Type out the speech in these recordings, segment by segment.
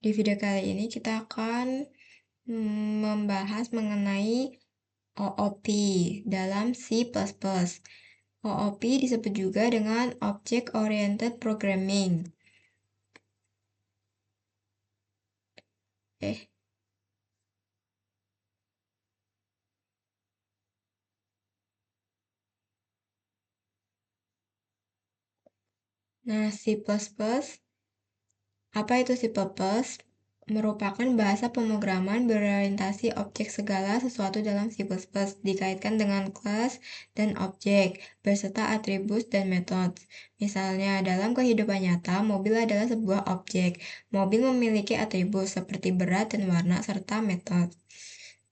Di video kali ini kita akan membahas mengenai OOP dalam C++. OOP disebut juga dengan Object Oriented Programming. Nah, C++, apa itu C++? Merupakan bahasa pemrograman berorientasi objek segala sesuatu dalam C++ dikaitkan dengan kelas dan objek, beserta atribut dan metode. Misalnya, dalam kehidupan nyata, mobil adalah sebuah objek. Mobil memiliki atribut seperti berat dan warna, serta metode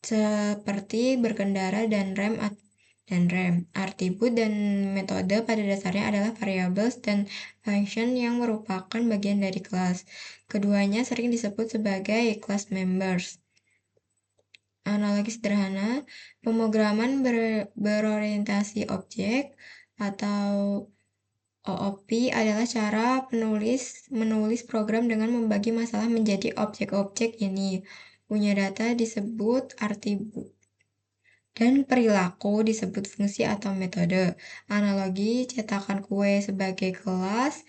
seperti berkendara dan rem. Atribut dan metode pada dasarnya adalah variabel dan function yang merupakan bagian dari kelas. Keduanya sering disebut sebagai class members. Analogi sederhana, pemrograman berorientasi objek atau OOP adalah cara menulis program dengan membagi masalah menjadi objek-objek ini. Punya data disebut atribut dan perilaku disebut fungsi atau metode. Analogi cetakan kue sebagai kelas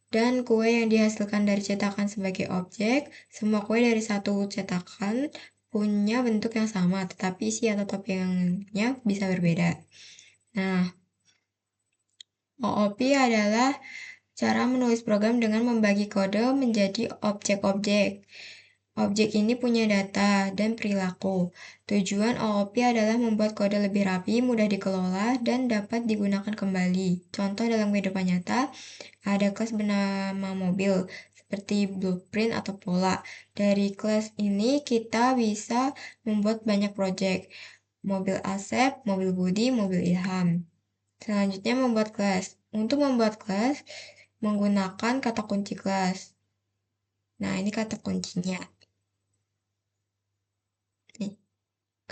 dan kue yang dihasilkan dari cetakan sebagai objek. Semua kue dari satu cetakan punya bentuk yang sama, tetapi isi atau toppingnya bisa berbeda. Nah, OOP adalah cara menulis program dengan membagi kode menjadi objek-objek. Objek ini punya data dan perilaku. Tujuan OOP adalah membuat kode lebih rapi, mudah dikelola, dan dapat digunakan kembali. Contoh dalam kehidupan nyata, ada kelas bernama mobil, seperti blueprint atau pola. Dari kelas ini kita bisa membuat banyak proyek. Mobil Asep, mobil Budi, mobil Ilham. Selanjutnya membuat kelas. Untuk membuat kelas, menggunakan kata kunci kelas. Nah, ini kata kuncinya.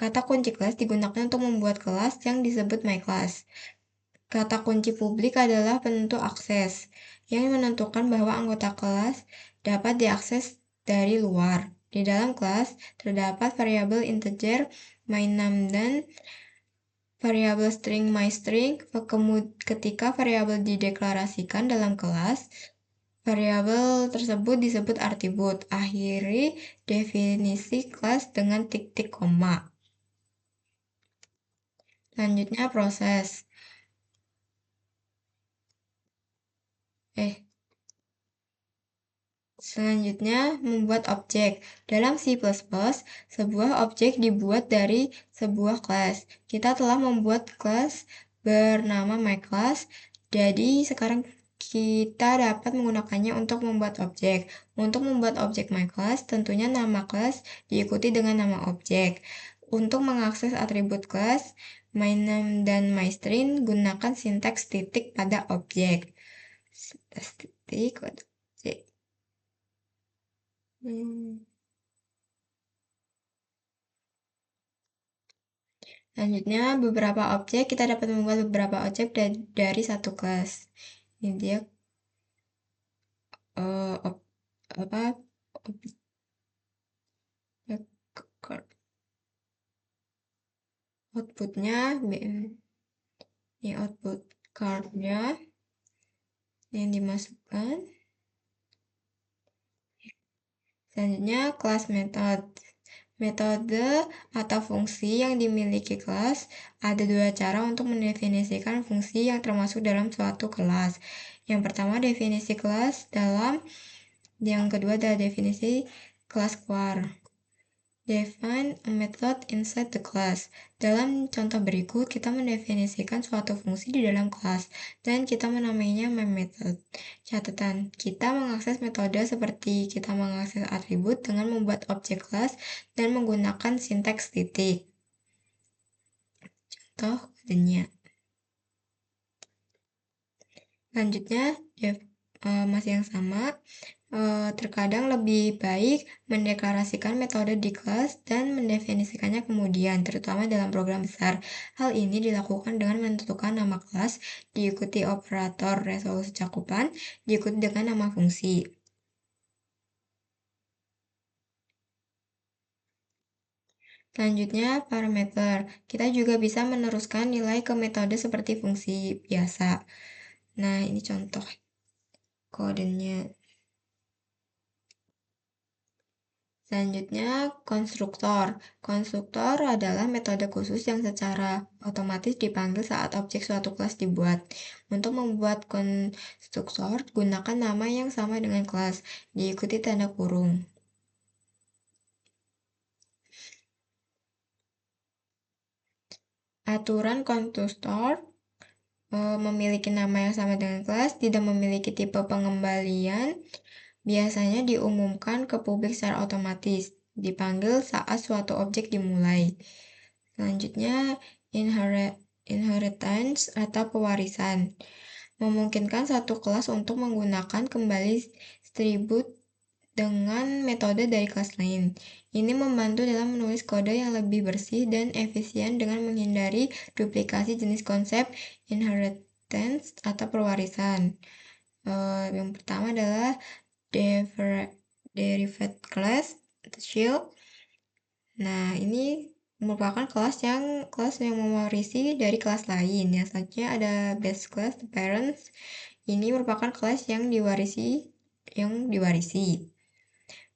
Kata kunci kelas digunakan untuk membuat kelas yang disebut myClass. Kata kunci publik adalah penentu akses, yang menentukan bahwa anggota kelas dapat diakses dari luar. Di dalam kelas, terdapat variabel integer myname dan variabel string myString. Ketika variabel dideklarasikan dalam kelas, variabel tersebut disebut atribut. Akhiri definisi kelas dengan titik koma. Selanjutnya proses. Selanjutnya, membuat objek. Dalam C++, sebuah objek dibuat dari sebuah kelas. Kita telah membuat kelas bernama myClass, jadi sekarang kita dapat menggunakannya untuk membuat objek. Untuk membuat objek myClass, tentunya nama kelas diikuti dengan nama objek. Untuk mengakses atribut kelas, myname dan myString, gunakan sinteks titik pada objek. Sinteks titik pada objek. Selanjutnya, beberapa objek. Kita dapat membuat beberapa objek dari satu kelas. Ini dia outputnya. Ini output cardnya yang dimasukkan. Selanjutnya, kelas method. Metode atau fungsi yang dimiliki kelas. Ada dua cara untuk mendefinisikan fungsi yang termasuk dalam suatu kelas. Yang pertama, definisi kelas dalam. Yang kedua adalah definisi kelas keluar. Define a method inside the class. Dalam contoh berikut, kita mendefinisikan suatu fungsi di dalam kelas, dan kita menamainya myMethod. Catatan, kita mengakses metode seperti kita mengakses atribut dengan membuat objek kelas dan menggunakan sinteks titik. Contoh kodenya. Selanjutnya, masih yang sama. Terkadang lebih baik mendeklarasikan metode di kelas dan mendefinisikannya kemudian, terutama dalam program besar. Hal ini dilakukan dengan menentukan nama kelas, diikuti operator resolusi cakupan, diikuti dengan nama fungsi. Selanjutnya, parameter. Kita juga bisa meneruskan nilai ke metode seperti fungsi biasa. Nah, ini contoh kodenya. Selanjutnya, konstruktor. Konstruktor adalah metode khusus yang secara otomatis dipanggil saat objek suatu kelas dibuat. Untuk membuat konstruktor, gunakan nama yang sama dengan kelas, diikuti tanda kurung. Aturan konstruktor memiliki nama yang sama dengan kelas, tidak memiliki tipe pengembalian, biasanya diumumkan ke publik secara otomatis, dipanggil saat suatu objek dimulai. Selanjutnya, inheritance atau pewarisan. Memungkinkan satu kelas untuk menggunakan kembali atribut dengan metode dari kelas lain. Ini membantu dalam menulis kode yang lebih bersih dan efisien dengan menghindari duplikasi jenis konsep inheritance atau pewarisan. Yang pertama adalah derived class atau shield. Nah, ini merupakan kelas yang mewarisi dari kelas lain. Yang selanjutnya ada base class, parents. Ini merupakan kelas yang diwarisi.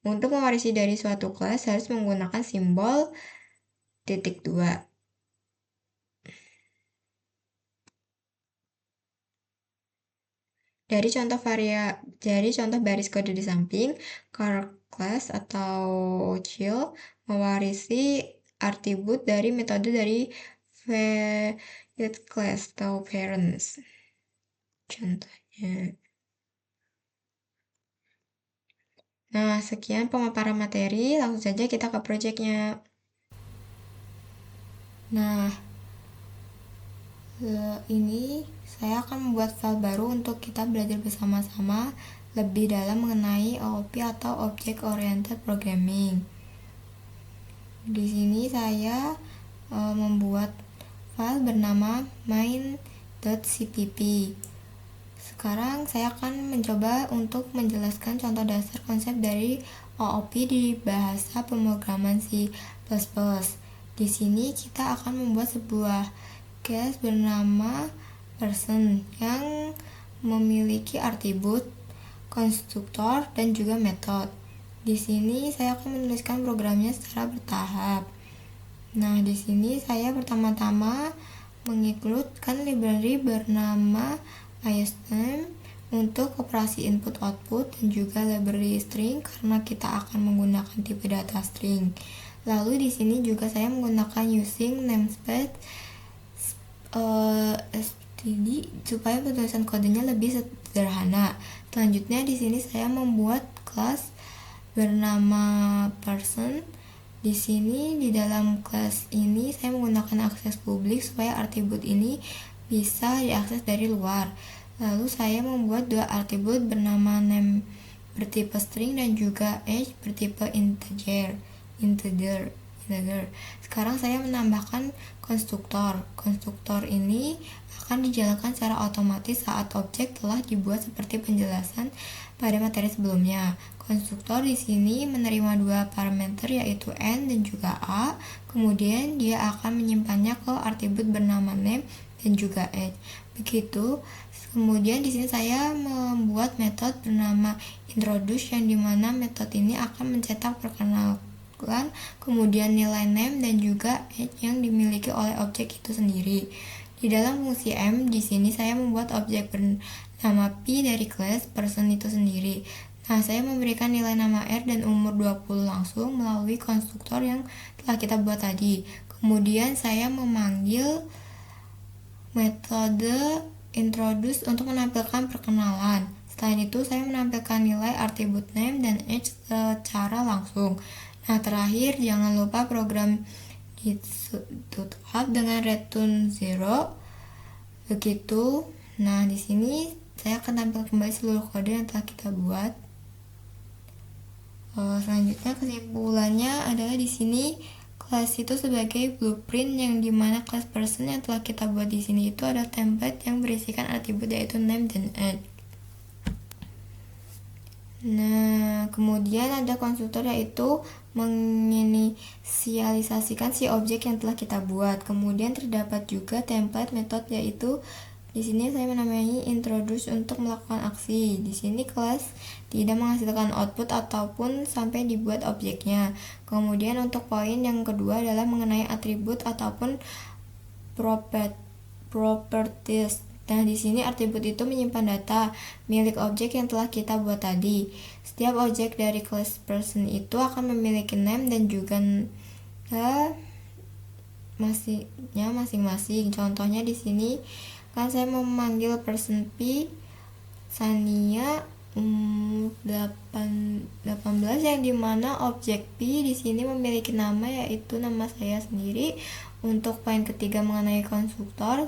Untuk mewarisi dari suatu kelas harus menggunakan simbol *2. Dari contoh baris kode di samping, car class atau child mewarisi atribut dari metode dari valid class atau parents. Contohnya. Nah, sekian pemaparan materi, langsung saja kita ke proyeknya. Nah, ini saya akan membuat file baru untuk kita belajar bersama-sama lebih dalam mengenai OOP atau Object Oriented Programming. Di sini saya membuat file bernama main.cpp. Sekarang saya akan mencoba untuk menjelaskan contoh dasar konsep dari OOP di bahasa pemrograman C++. Di sini kita akan membuat sebuah class bernama person yang memiliki atribut, konstruktor, dan juga metode. Di sini saya akan menuliskan programnya secara bertahap. Nah, di sini saya pertama-tama mengincludekan library bernama isname untuk operasi input-output dan juga library string karena kita akan menggunakan tipe data string. Lalu di sini juga saya menggunakan using namespace std supaya penulisan kodenya lebih sederhana. Selanjutnya di sini saya membuat kelas bernama person. Di sini di dalam kelas ini saya menggunakan akses publik supaya atribut ini bisa diakses dari luar. Lalu saya membuat dua atribut bernama name bertipe string dan juga age bertipe integer. Sekarang saya menambahkan konstruktor. Konstruktor ini akan dijalankan secara otomatis saat objek telah dibuat seperti penjelasan pada materi sebelumnya. Konstruktor di sini menerima dua parameter yaitu n dan juga a. Kemudian dia akan menyimpannya ke atribut bernama name dan juga age. Begitu. Kemudian di sini saya membuat metode bernama introduce yang dimana metode ini akan mencetak perkenalan, kemudian nilai name dan juga age yang dimiliki oleh objek itu sendiri. Di dalam fungsi m di sini saya membuat objek bernama p dari kelas person itu sendiri. Nah, saya memberikan nilai nama r dan umur 20 langsung melalui konstruktor yang telah kita buat tadi. Kemudian saya memanggil metode introduce untuk menampilkan perkenalan. Selain itu, saya menampilkan nilai atribut name dan age secara langsung. Nah, terakhir jangan lupa program ditutup dengan return 0. Begitu. Nah, di sini saya akan tampilkan kembali seluruh kode yang telah kita buat. Selanjutnya kesimpulannya adalah di sini kelas itu sebagai blueprint yang dimana kelas person yang telah kita buat di sini itu ada template yang berisikan atribut yaitu name dan age. Nah, kemudian ada konstruktor yaitu menginisialisasikan si objek yang telah kita buat. Kemudian terdapat juga template method yaitu di sini saya menamai introduce untuk melakukan aksi. Di sini kelas tidak menghasilkan output ataupun sampai dibuat objeknya. Kemudian untuk poin yang kedua adalah mengenai atribut ataupun properties. Nah, di sini atribut itu menyimpan data milik objek yang telah kita buat tadi. Setiap objek dari kelas person itu akan memiliki name dan juga masing-masing. Contohnya di sini kan saya memanggil person P, Sania 18 yang dimana objek P di sini memiliki nama yaitu nama saya sendiri. Untuk poin ketiga mengenai konstruktor,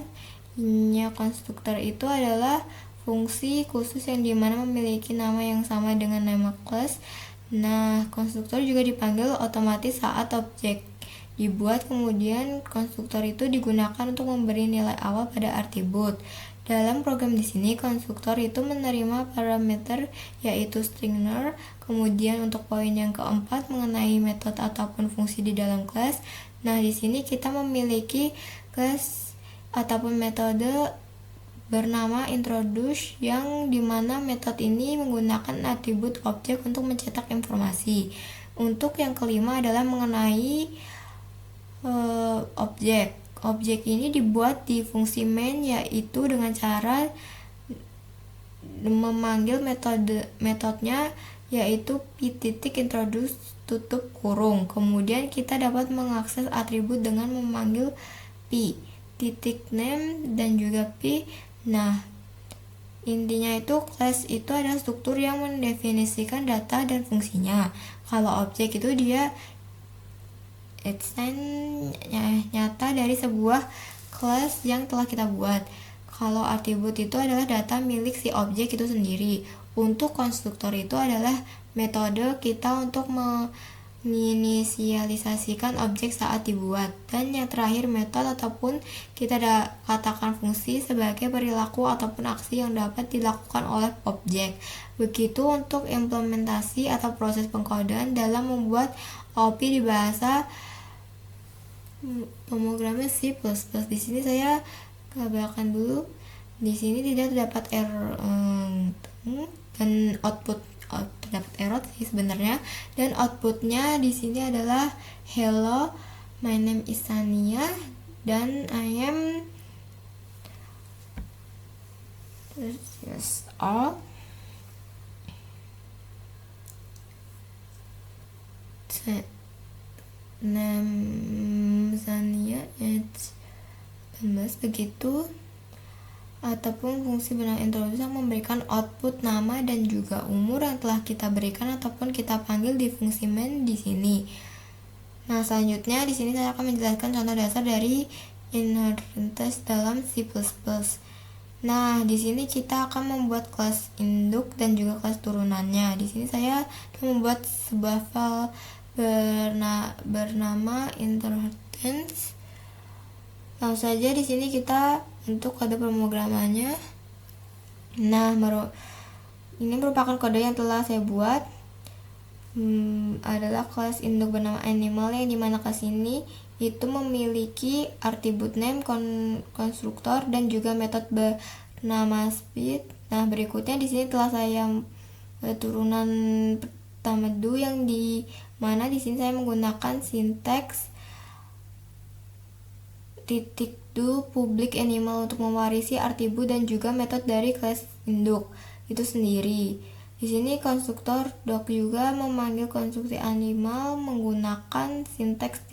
konstruktor itu adalah fungsi khusus yang dimana memiliki nama yang sama dengan nama kelas. Nah, konstruktor juga dipanggil otomatis saat objek dibuat, kemudian konstruktor itu digunakan untuk memberi nilai awal pada atribut. Dalam program di sini, konstruktor itu menerima parameter yaitu stringer. Kemudian untuk poin yang keempat mengenai metode ataupun fungsi di dalam kelas. Nah, di sini kita memiliki kelas ataupun metode bernama introduce yang dimana metode ini menggunakan atribut objek untuk mencetak informasi. Untuk yang kelima adalah mengenai objek. Objek ini dibuat di fungsi main yaitu dengan cara memanggil metodenya yaitu p.introduce tutup kurung. Kemudian kita dapat mengakses atribut dengan memanggil p.name dan juga p. Nah, intinya itu kelas itu adalah struktur yang mendefinisikan data dan fungsinya. Kalau objek itu dia nyata dari sebuah kelas yang telah kita buat. Kalau atribut itu adalah data milik si objek itu sendiri. Untuk konstruktor itu adalah metode kita untuk menginisialisasikan objek saat dibuat. Dan yang terakhir metode ataupun kita katakan fungsi sebagai perilaku ataupun aksi yang dapat dilakukan oleh objek. Begitu untuk implementasi atau proses pengkodean dalam membuat OOP di bahasa pemrograman C++. Di sini saya gambarkan dulu. Di sini tidak terdapat error dan output terdapat error sih sebenarnya, dan outputnya di sini adalah hello, my name is Sania dan I am all name Sania it's 18 begitu. Ataupun fungsi bernama introduce yang memberikan output nama dan juga umur yang telah kita berikan ataupun kita panggil di fungsi main di sini. Nah, selanjutnya di sini saya akan menjelaskan contoh dasar dari inheritance dalam C++. Nah, di sini kita akan membuat kelas induk dan juga kelas turunannya. Di sini saya akan membuat sebuah file bernama inheritance. Langsung saja di sini kita untuk kode pemrogramannya. Nah, ini merupakan kode yang telah saya buat. Adalah kelas induk bernama animal yang dimana kelas ini itu memiliki atribut name, konstruktor dan juga metode bernama speed. Nah, berikutnya di sini telah saya turunan pertama do yang di mana di sini saya menggunakan sinteks .do public animal untuk mewarisi atribut dan juga metode dari kelas induk itu sendiri. Di sini konstruktor doc juga memanggil konstruksi animal menggunakan sinteks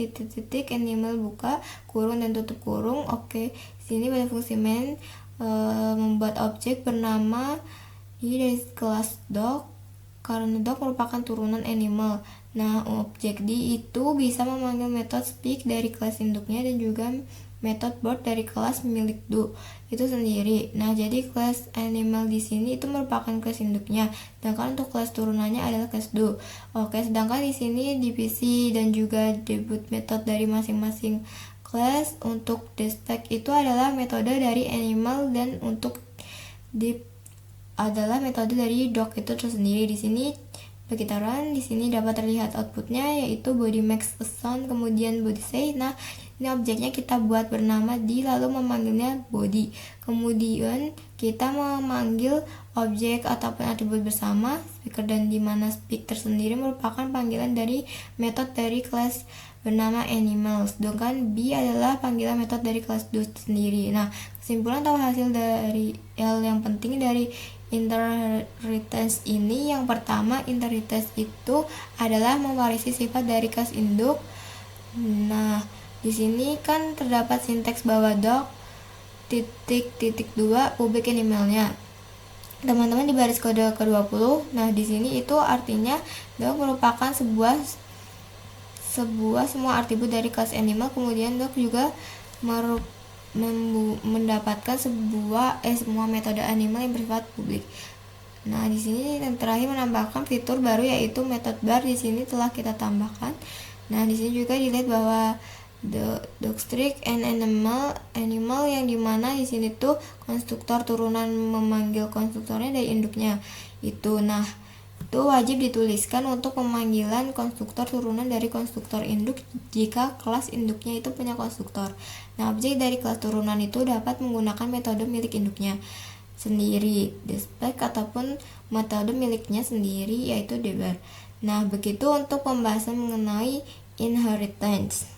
animal buka kurung dan tutup kurung. Oke, di sini pada fungsi main membuat objek bernama dari kelas doc karena doc merupakan turunan animal. Nah, objek D itu bisa memanggil metode speak dari kelas induknya dan juga metode board dari kelas milik do itu sendiri. Nah, jadi kelas animal di sini itu merupakan kelas induknya, sedangkan untuk kelas turunannya adalah kelas do. Oke, sedangkan di sini divisi dan juga debut metode dari masing-masing kelas. Untuk destack itu adalah metode dari animal dan untuk div adalah metode dari doc itu tersendiri. Di sini Pekitaran di sini dapat terlihat outputnya, yaitu body makes a sound, kemudian body say. Nah, ini objeknya kita buat bernama di, lalu memanggilnya body. Kemudian kita memanggil objek ataupun atribut bersama speaker, dan di mana speak tersendiri merupakan panggilan dari metode dari kelas bernama animals, sedangkan B adalah panggilan metode dari kelas do sendiri. Nah, kesimpulan atau hasil dari yang penting dari inheritance ini, yang pertama, inheritance itu adalah mewarisi sifat dari kelas induk. Nah, di sini kan terdapat sinteks bahwa dog (2) public animalnya. Teman-teman di baris kode ke-20. Nah, di sini itu artinya dog merupakan semua atribut dari kelas animal, kemudian dog juga mendapatkan semua metode animal yang bersifat publik. Nah, di sini yang terakhir menambahkan fitur baru, yaitu metode bar. Di sini telah kita tambahkan. Nah, di sini juga dilihat bahwa the docstrine and animal yang dimana di sini tuh konstruktor turunan memanggil konstruktornya dari induknya itu. Nah, itu wajib dituliskan untuk pemanggilan konstruktor turunan dari konstruktor induk jika kelas induknya itu punya konstruktor. Nah, objek dari kelas turunan itu dapat menggunakan metode milik induknya sendiri, despec, ataupun metode miliknya sendiri, yaitu debar. Nah, begitu untuk pembahasan mengenai inheritance.